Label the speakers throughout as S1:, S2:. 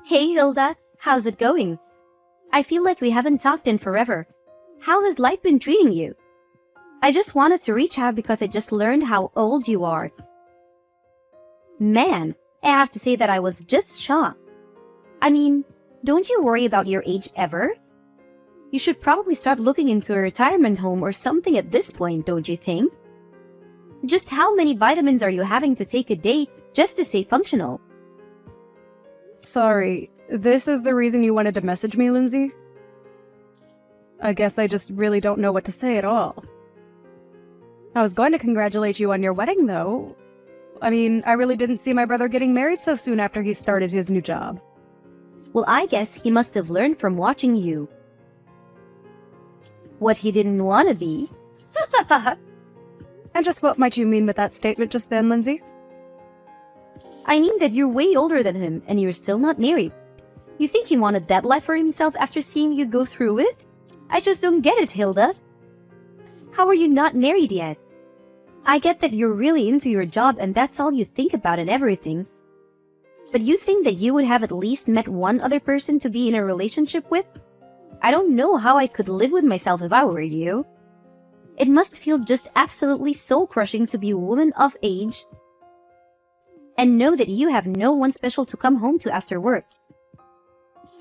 S1: Hey Hilda, how's it going? I feel like we haven't talked in forever. How has life been treating you? I just wanted to reach out because I just learned how old you are. Man, I have to say that I was just shocked. I mean, don't you worry about your age ever? You should probably start looking into a retirement home or something at this point, don't you think? Just how many vitamins are you having to take a day just to stay functional?
S2: Sorry, this is the reason you wanted to message me, Lindsay? I guess I just really don't know what to say at all. I was going to congratulate you on your wedding, though. I mean, I really didn't see my brother getting married so soon after he started his new job.
S1: Well, I guess he must have learned from watching you. What he didn't want to be.
S2: And just what might you mean with that statement just then, Lindsay?
S1: I mean that you're way older than him and you're still not married. You think he wanted that life for himself after seeing you go through it? I just don't get it, Hilda. How are you not married yet? I get that you're really into your job and that's all you think about and everything. But you think that you would have at least met one other person to be in a relationship with? I don't know how I could live with myself if I were you. It must feel just absolutely soul-crushing to be a woman of age and know that you have no one special to come home to after work.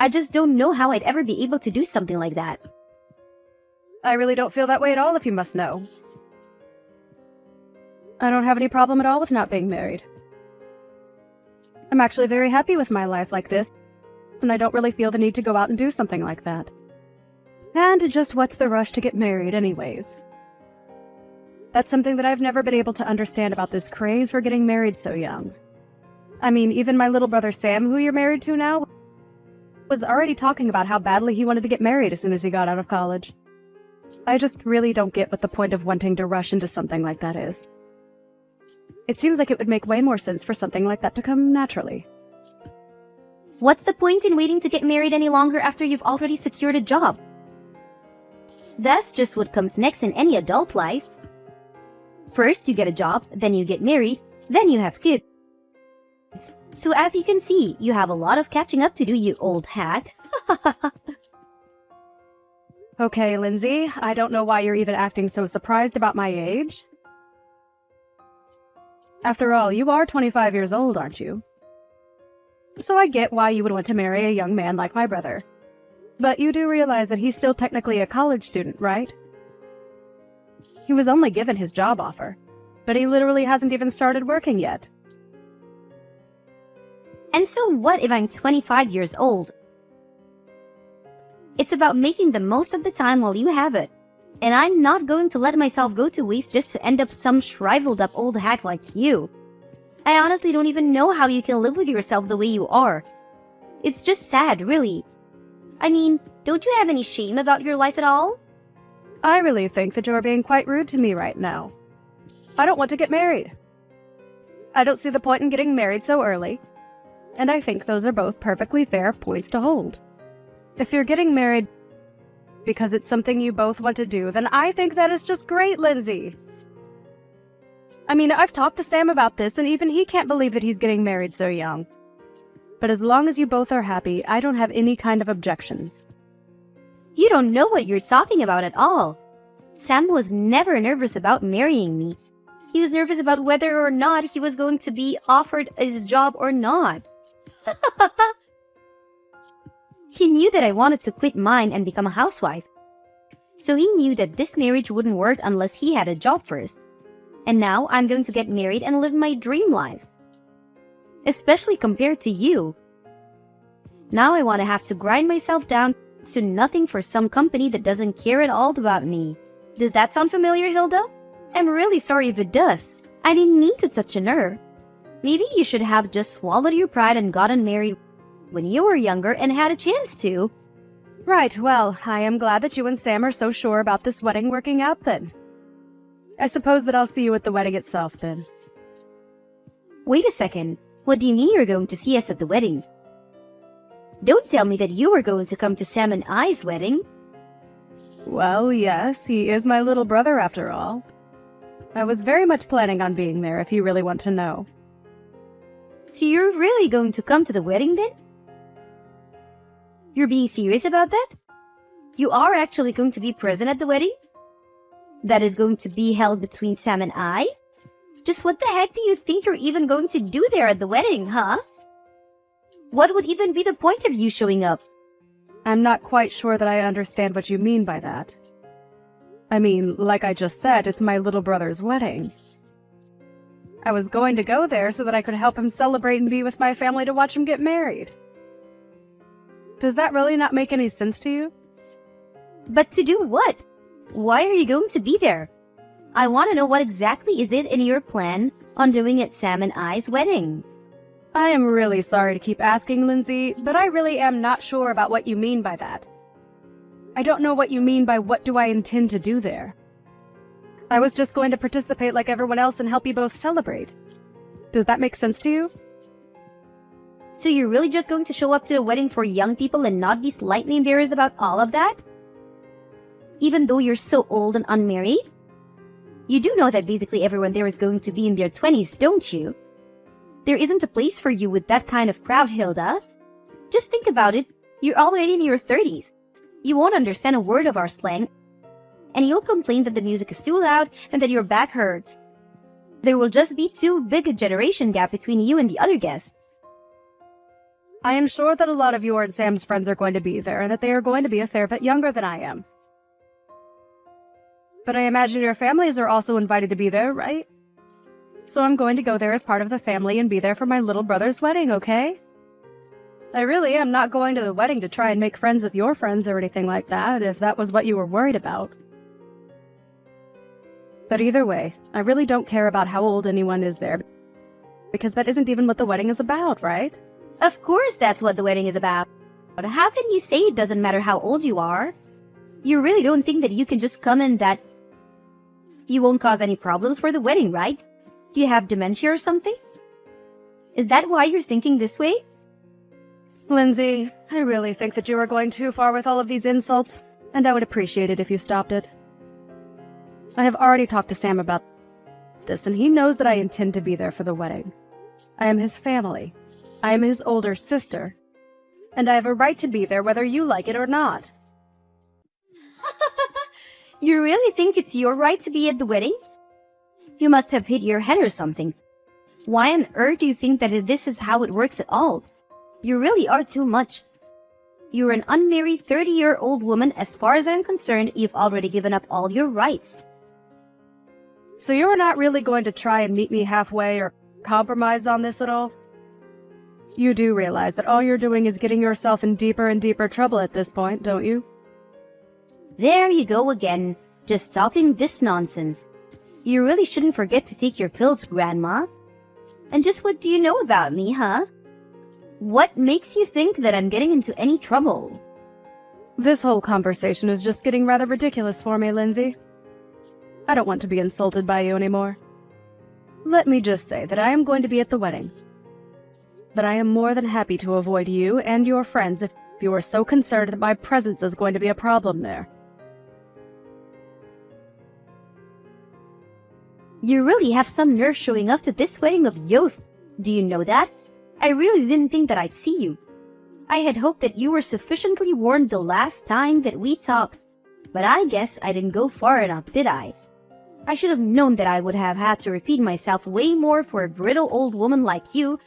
S1: I just don't know how I'd ever be able to do something like that.
S2: I really don't feel that way at all, if you must know. I don't have any problem at all with not being married. I'm actually very happy with my life like this, and I don't really feel the need to go out and do something like that. And just what's the rush to get married anyways? That's something that I've never been able to understand about this craze for getting married so young. I mean, even my little brother Sam, who you're married to now, was already talking about how badly he wanted to get married as soon as he got out of college. I just really don't get what the point of wanting to rush into something like that is. It seems like it would make way more sense for something like that to come naturally.
S1: What's the point in waiting to get married any longer after you've already secured a job? That's just what comes next in any adult life. First you get a job, then you get married, then you have kids. So as you can see, you have a lot of catching up to do, you old hag.
S2: Okay, Lindsay, I don't know why you're even acting so surprised about my age. After all, you are 25 years old, aren't you? So I get why you would want to marry a young man like my brother. But you do realize that he's still technically a college student, right? He was only given his job offer, but he literally hasn't even started working yet.
S1: And so what if I'm 25 years old? It's about making the most of the time while you have it. And I'm not going to let myself go to waste just to end up some shriveled up old hack like you. I honestly don't even know how you can live with yourself the way you are. It's just sad, really. I mean, don't you have any shame about your life at all?
S2: I really think that you're being quite rude to me right now. I don't want to get married. I don't see the point in getting married so early. And I think those are both perfectly fair points to hold. If you're getting married because it's something you both want to do, then I think that is just great, Lindsay. I mean, I've talked to Sam about this, and even he can't believe that he's getting married so young. But as long as you both are happy, I don't have any kind of objections.
S1: You don't know what you're talking about at all. Sam was never nervous about marrying me. He was nervous about whether or not he was going to be offered his job or not. He knew that I wanted to quit mine and become a housewife. So he knew that this marriage wouldn't work unless he had a job first. And now I'm going to get married and live my dream life. Especially compared to you. Now I want to have to grind myself down to nothing for some company that doesn't care at all about me. Does that sound familiar, Hilda? I'm really sorry if it does. I didn't mean to touch a nerve. Maybe you should have just swallowed your pride and gotten married when you were younger and had a chance to.
S2: Right, well, I am glad that you and Sam are so sure about this wedding working out then. I suppose that I'll see you at the wedding itself then.
S1: Wait a second. What do you mean you're going to see us at the wedding? Don't tell me that you were going to come to Sam and I's wedding.
S2: Well, yes, he is my little brother after all. I was very much planning on being there, if you really want to know.
S1: So you're really going to come to the wedding then? You're being serious about that? You are actually going to be present at the wedding? That is going to be held between Sam and I? Just what the heck do you think you're even going to do there at the wedding, huh? What would even be the point of you showing up?
S2: I'm not quite sure that I understand what you mean by that. I mean, like I just said, it's my little brother's wedding. I was going to go there so that I could help him celebrate and be with my family to watch him get married. Does that really not make any sense to you?
S1: But to do what? Why are you going to be there? I want to know what exactly is it in your plan on doing at Sam and I's wedding.
S2: I am really sorry to keep asking, Lindsay, but I really am not sure about what you mean by that. I don't know what you mean by what do I intend to do there. I was just going to participate like everyone else and help you both celebrate. Does that make sense to you?
S1: So you're really just going to show up to the wedding for young people and not be slightly embarrassed about all of that? Even though you're so old and unmarried? You do know that basically everyone there is going to be in their 20s, don't you? There isn't a place for you with that kind of crowd, Hilda. Just think about it. You're already in your 30s. You won't understand a word of our slang. And you'll complain that the music is too loud and that your back hurts. There will just be too big a generation gap between you and the other guests.
S2: I am sure that a lot of your and Sam's friends are going to be there and that they are going to be a fair bit younger than I am. But I imagine your families are also invited to be there, right? So I'm going to go there as part of the family and be there for my little brother's wedding, okay? I really am not going to the wedding to try and make friends with your friends or anything like that, if that was what you were worried about. But either way, I really don't care about how old anyone is there, because that isn't even what the wedding is about, right?
S1: Of course that's what the wedding is about. But how can you say it doesn't matter how old you are? You really don't think that you can just come and that you won't cause any problems for the wedding, right? Do you have dementia or something? Is that why you're thinking this way?
S2: Lindsay, I really think that you are going too far with all of these insults, and I would appreciate it if you stopped it. I have already talked to Sam about this, and he knows that I intend to be there for the wedding. I am his family. I am his older sister. And I have a right to be there whether you like it or not.
S1: You really think it's your right to be at the wedding? You must have hit your head or something. Why on earth do you think that this is how it works at all? You really are too much. You're an unmarried 30-year-old woman. As far as I'm concerned, you've already given up all your rights.
S2: So you're not really going to try and meet me halfway or compromise on this at all? You do realize that all you're doing is getting yourself in deeper and deeper trouble at this point, don't you?
S1: There you go again, just talking this nonsense. You really shouldn't forget to take your pills, Grandma. And just what do you know about me, huh? What makes you think that I'm getting into any trouble?
S2: This whole conversation is just getting rather ridiculous for me, Lindsay. I don't want to be insulted by you anymore. Let me just say that I am going to be at the wedding. But I am more than happy to avoid you and your friends if you are so concerned that my presence is going to be a problem there.
S1: You really have some nerve showing up to this wedding of youth. Do you know that? I really didn't think that I'd see you. I had hoped that you were sufficiently warned the last time that we talked. But I guess I didn't go far enough, did I? I should have known that I would have had to repeat myself way more for a brittle old woman like you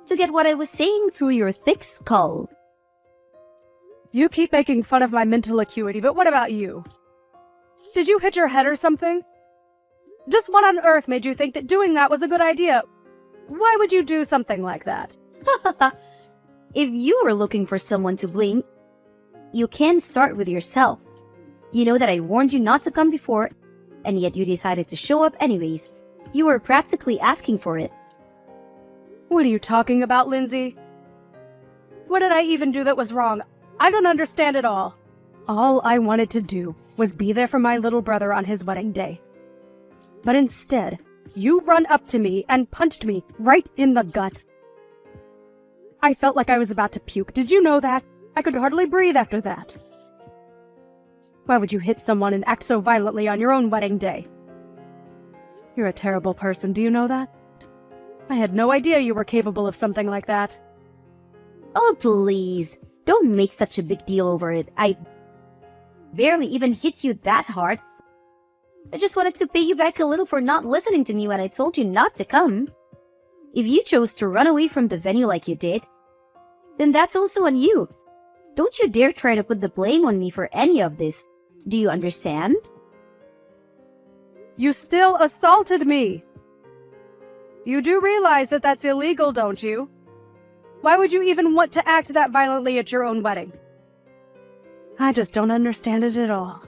S1: to get what I was saying through your thick skull.
S2: You keep making fun of my mental acuity, but what about you? Did you hit your head or something? Just what on earth made you think that doing that was a good idea? Why would you do something like that?
S1: If you were looking for someone to blame, you can start with yourself. You know that I warned you not to come before, and yet you decided to show up anyways. You were practically asking for it.
S2: What are you talking about, Lindsay? What did I even do that was wrong? I don't understand it all. All I wanted to do was be there for my little brother on his wedding day. But instead, you run up to me and punched me right in the gut. I felt like I was about to puke. Did you know that? I could hardly breathe after that. Why would you hit someone and act so violently on your own wedding day? You're a terrible person, do you know that? I had no idea you were capable of something like that.
S1: Oh, please. Don't make such a big deal over it. I barely even hit you that hard. I just wanted to pay you back a little for not listening to me when I told you not to come. If you chose to run away from the venue like you did, then that's also on you. Don't you dare try to put the blame on me for any of this. Do you understand?
S2: You still assaulted me! You do realize that that's illegal, don't you? Why would you even want to act that violently at your own wedding? I just don't understand it at all.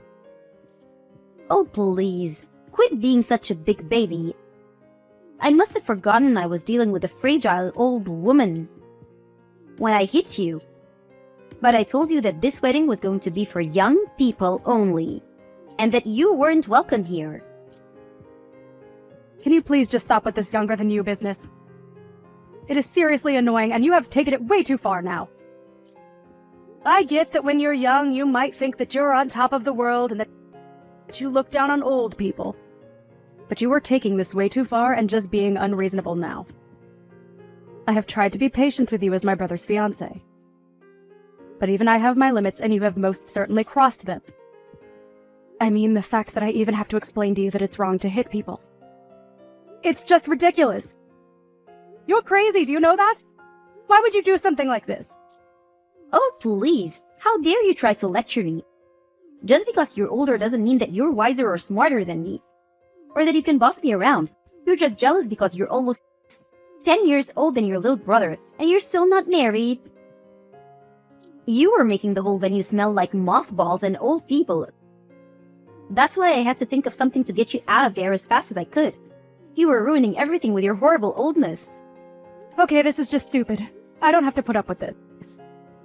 S1: Oh, please. Quit being such a big baby. I must have forgotten I was dealing with a fragile old woman when I hit you. But I told you that this wedding was going to be for young people only, and that you weren't welcome here.
S2: Can you please just stop with this younger than you business? It is seriously annoying, and you have taken it way too far now. I get that when you're young, you might think that you're on top of the world and that you look down on old people. But you are taking this way too far and just being unreasonable now. I have tried to be patient with you as my brother's fiancée. But even I have my limits, and you have most certainly crossed them. I mean, the fact that I even have to explain to you that it's wrong to hit people. It's just ridiculous. You're crazy, do you know that? Why would you do something like this?
S1: Oh, please. How dare you try to lecture me? Just because you're older doesn't mean that you're wiser or smarter than me. Or that you can boss me around. You're just jealous because you're almost 10 years older than your little brother, and you're still not married. You were making the whole venue smell like mothballs and old people. That's why I had to think of something to get you out of there as fast as I could. You were ruining everything with your horrible oldness.
S2: Okay, this is just stupid. I don't have to put up with this.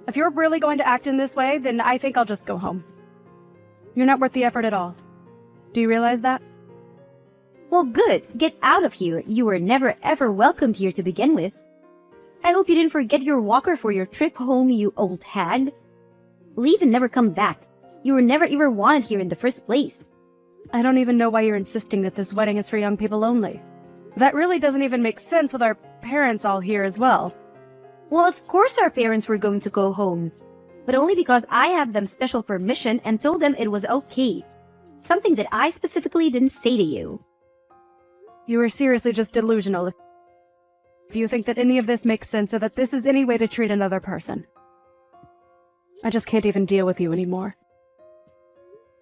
S2: If you're really going to act in this way, then I think I'll just go home. You're not worth the effort at all. Do you realize that?
S1: Well, good. Get out of here. You were never ever welcomed here to begin with. I hope you didn't forget your walker for your trip home, you old hag. Leave and never come back. You were never even wanted here in the first place.
S2: I don't even know why you're insisting that this wedding is for young people only. That really doesn't even make sense with our parents all here as well.
S1: Well, of course our parents were going to go home. But only because I have them special permission and told them it was okay. Something that I specifically didn't say to you.
S2: You are seriously just delusional if you think that any of this makes sense or that this is any way to treat another person. I just can't even deal with you anymore.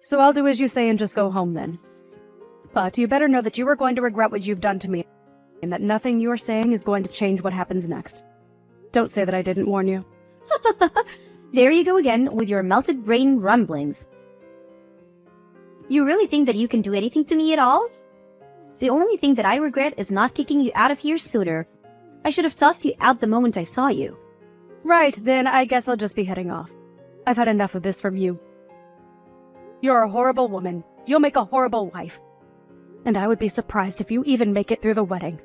S2: So I'll do as you say and just go home then. But you better know that you are going to regret what you've done to me, and that nothing you're saying is going to change what happens next. Don't say that I didn't warn you.
S1: There you go again with your melted brain rumblings. You really think that you can do anything to me at all? The only thing that I regret is not kicking you out of here sooner. I should have tossed you out the moment I saw you.
S2: Right, then I guess I'll just be heading off. I've had enough of this from you. You're a horrible woman. You'll make a horrible wife. And I would be surprised if you even make it through the wedding.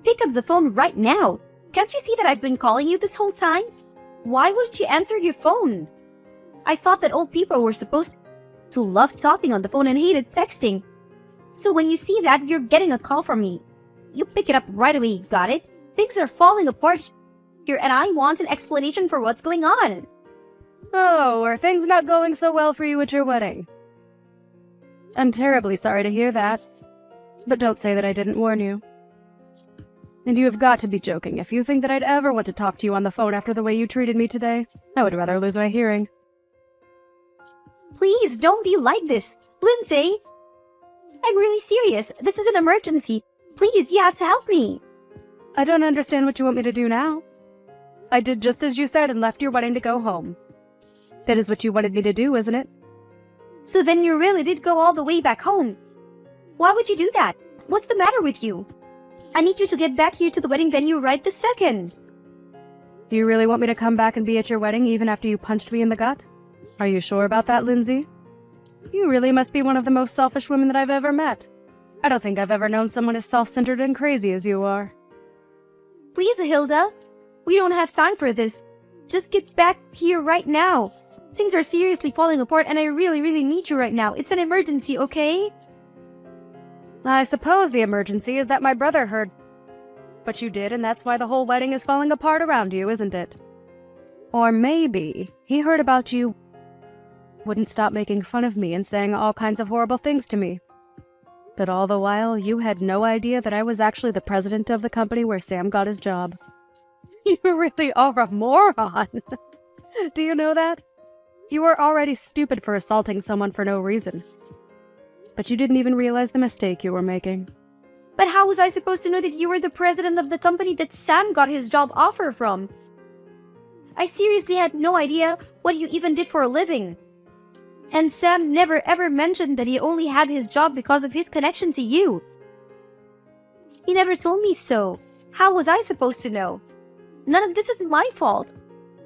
S1: Pick up the phone right now. Can't you see that I've been calling you this whole time? Why wouldn't you answer your phone? I thought that old people were supposed to love talking on the phone and hated texting. So when you see that you're getting a call from me, you pick it up right away, got it? Things are falling apart here and I want an explanation for what's going on.
S2: Oh, are things not going so well for you at your wedding? I'm terribly sorry to hear that. But don't say that I didn't warn you. And you have got to be joking if you think that I'd ever want to talk to you on the phone after the way you treated me today. I would rather lose my hearing.
S1: Please don't be like this, Lindsay. I'm really serious. This is an emergency. Please, you have to help me.
S2: I don't understand what you want me to do now. I did just as you said and left your wedding to go home. That is what you wanted me to do, isn't it?
S1: So then you really did go all the way back home. Why would you do that? What's the matter with you? I need you to get back here to the wedding venue right this second.
S2: Do you really want me to come back and be at your wedding even after you punched me in the gut? Are you sure about that, Lindsay? You really must be one of the most selfish women that I've ever met. I don't think I've ever known someone as self-centered and crazy as you are.
S1: Please, Hilda. We don't have time for this. Just get back here right now. Things are seriously falling apart and I really, really need you right now. It's an emergency, okay?
S2: I suppose the emergency is that my brother heard But you did, and that's why the whole wedding is falling apart around you, isn't it? Or maybe he heard about you, wouldn't stop making fun of me and saying all kinds of horrible things to me. But all the while, you had no idea that I was actually the president of the company where Sam got his job. You really are a moron. Do you know that? You were already stupid for assaulting someone for no reason. But you didn't even realize the mistake you were making.
S1: But how was I supposed to know that you were the president of the company that Sam got his job offer from? I seriously had no idea what you even did for a living. And Sam never ever mentioned that he only had his job because of his connection to you. He never told me so. How was I supposed to know? None of this is my fault.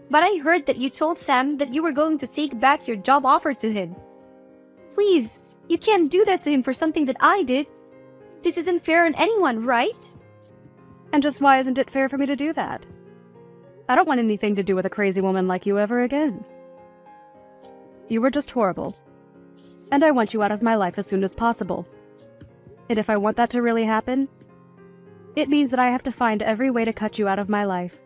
S1: But I heard that you told Sam that you were going to take back your job offer to him. Please, you can't do that to him for something that I did. This isn't fair on anyone, right?
S2: And just why isn't it fair for me to do that? I don't want anything to do with a crazy woman like you ever again. You were just horrible. And I want you out of my life as soon as possible. And if I want that to really happen, it means that I have to find every way to cut you out of my life.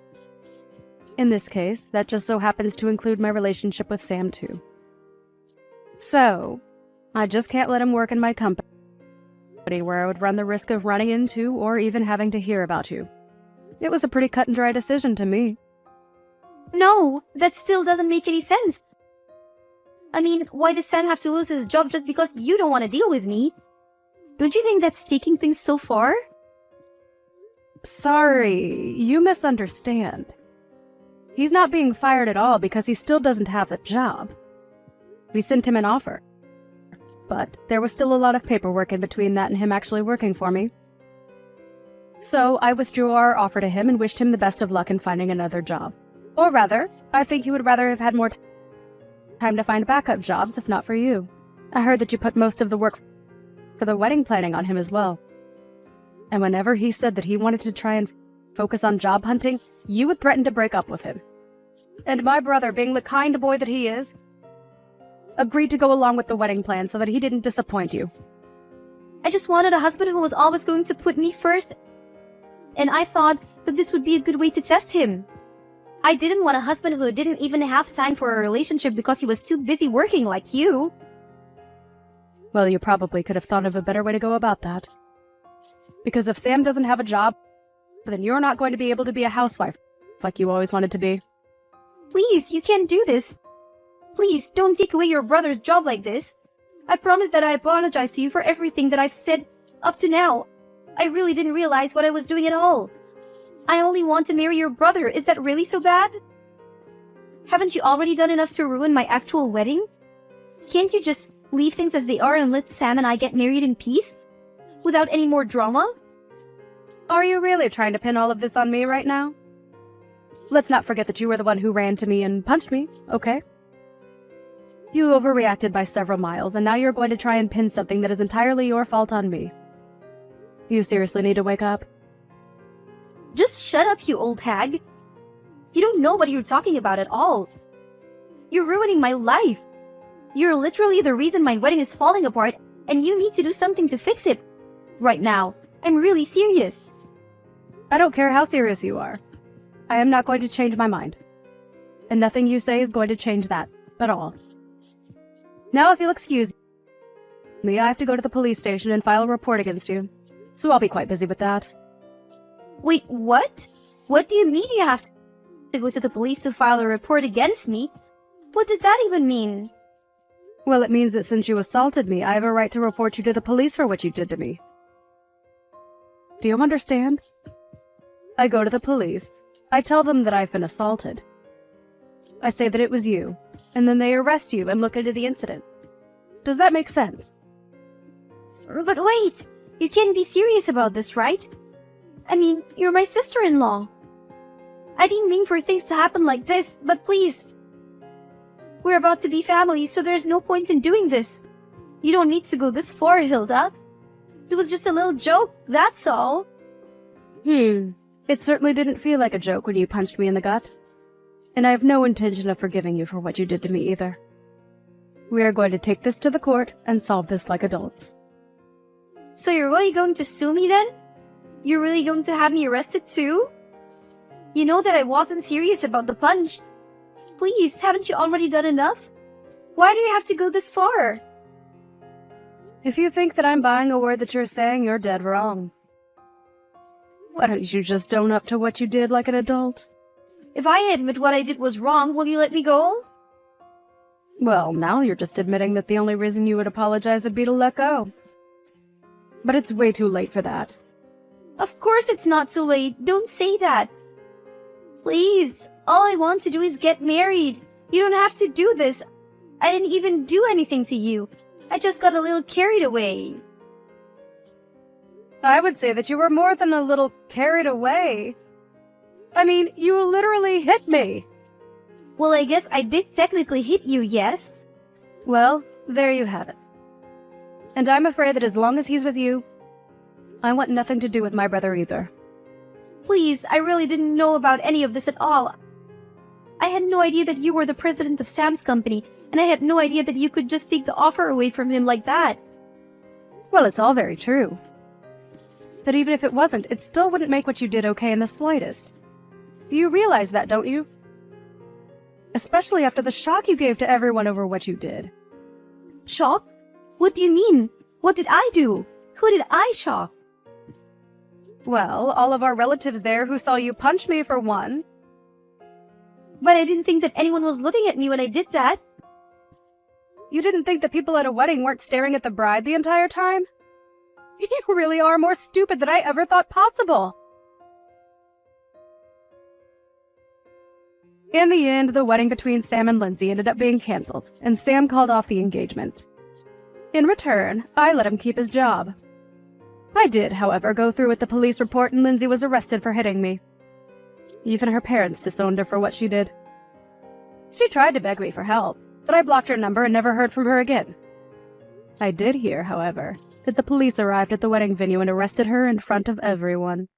S2: In this case, that just so happens to include my relationship with Sam too. So, I just can't let him work in my company where I would run the risk of running into or even having to hear about you. It was a pretty cut and dry decision to me.
S1: No, that still doesn't make any sense. I mean, why does Sam have to lose his job just because you don't want to deal with me? Don't you think that's taking things so far?
S2: Sorry, you misunderstand. He's not being fired at all because he still doesn't have the job. We sent him an offer. But there was still a lot of paperwork in between that and him actually working for me. So I withdrew our offer to him and wished him the best of luck in finding another job. Or rather, I think he would rather have had more time to find backup jobs, if not for you. I heard that you put most of the work for the wedding planning on him as well. And whenever he said that he wanted to try and focus on job hunting, you would threaten to break up with him. And my brother, being the kind boy that he is, agreed to go along with the wedding plan so that he didn't disappoint you.
S1: I just wanted a husband who was always going to put me first, and I thought that this would be a good way to test him. I didn't want a husband who didn't even have time for a relationship because he was too busy working like you.
S2: Well, you probably could have thought of a better way to go about that. Because if Sam doesn't have a job, then you're not going to be able to be a housewife like you always wanted to be.
S1: Please, you can't do this. Please, don't take away your brother's job like this. I promise that I apologize to you for everything that I've said up to now. I really didn't realize what I was doing at all. I only want to marry your brother. Is that really so bad? Haven't you already done enough to ruin my actual wedding? Can't you just leave things as they are and let Sam and I get married in peace? Without any more drama?
S2: Are you really trying to pin all of this on me right now? Let's not forget that you were the one who ran to me and punched me, okay? You overreacted by several miles, and now you're going to try and pin something that is entirely your fault on me. You seriously need to wake up.
S1: Just shut up, you old hag. You don't know what you're talking about at all. You're ruining my life. You're literally the reason my wedding is falling apart, and you need to do something to fix it. Right now. I'm really serious.
S2: I don't care how serious you are. I am not going to change my mind. And nothing you say is going to change that at all. Now, if you'll excuse me, I have to go to the police station and file a report against you. So I'll be quite busy with that.
S1: Wait, what? What do you mean you have to go to the police to file a report against me? What does that even mean?
S2: Well, it means that since you assaulted me, I have a right to report you to the police for what you did to me. Do you understand? I go to the police. I tell them that I've been assaulted. I say that it was you, and then they arrest you and look into the incident. Does that make sense?
S1: But wait! You can't be serious about this, right? I mean, you're my sister-in-law. I didn't mean for things to happen like this, but please. We're about to be family, so there's no point in doing this. You don't need to go this far, Hilda. It was just a little joke, that's all.
S2: It certainly didn't feel like a joke when you punched me in the gut. And I have no intention of forgiving you for what you did to me either. We are going to take this to the court and solve this like adults.
S1: So you're really going to sue me then? You're really going to have me arrested too? You know that I wasn't serious about the punch. Please, haven't you already done enough? Why do you have to go this far?
S2: If you think that I'm buying a word that you're saying, you're dead wrong. Why don't you just own up to what you did like an adult?
S1: If I admit what I did was wrong, will you let me go?
S2: Well, now you're just admitting that the only reason you would apologize would be to let go. But it's way too late for that.
S1: Of course it's not too late. Don't say that. Please, all I want to do is get married. You don't have to do this. I didn't even do anything to you. I just got a little carried away.
S2: I would say that you were more than a little carried away. I mean, you literally hit me.
S1: Well, I guess I did technically hit you, yes?
S2: Well, there you have it. And I'm afraid that as long as he's with you, I want nothing to do with my brother either.
S1: Please, I really didn't know about any of this at all. I had no idea that you were the president of Sam's company, and I had no idea that you could just take the offer away from him like that.
S2: Well, it's all very true. But even if it wasn't, it still wouldn't make what you did okay in the slightest. You realize that, don't you? Especially after the shock you gave to everyone over what you did.
S1: Shock? What do you mean? What did I do? Who did I shock?
S2: Well, all of our relatives there who saw you punch me for one.
S1: But I didn't think that anyone was looking at me when I did that.
S2: You didn't think that people at a wedding weren't staring at the bride the entire time? You really are more stupid than I ever thought possible. In the end, the wedding between Sam and Lindsay ended up being canceled, and Sam called off the engagement. In return, I let him keep his job. I did, however, go through with the police report, and Lindsay was arrested for hitting me. Even her parents disowned her for what she did. She tried to beg me for help, but I blocked her number and never heard from her again. I did hear, however, that the police arrived at the wedding venue and arrested her in front of everyone.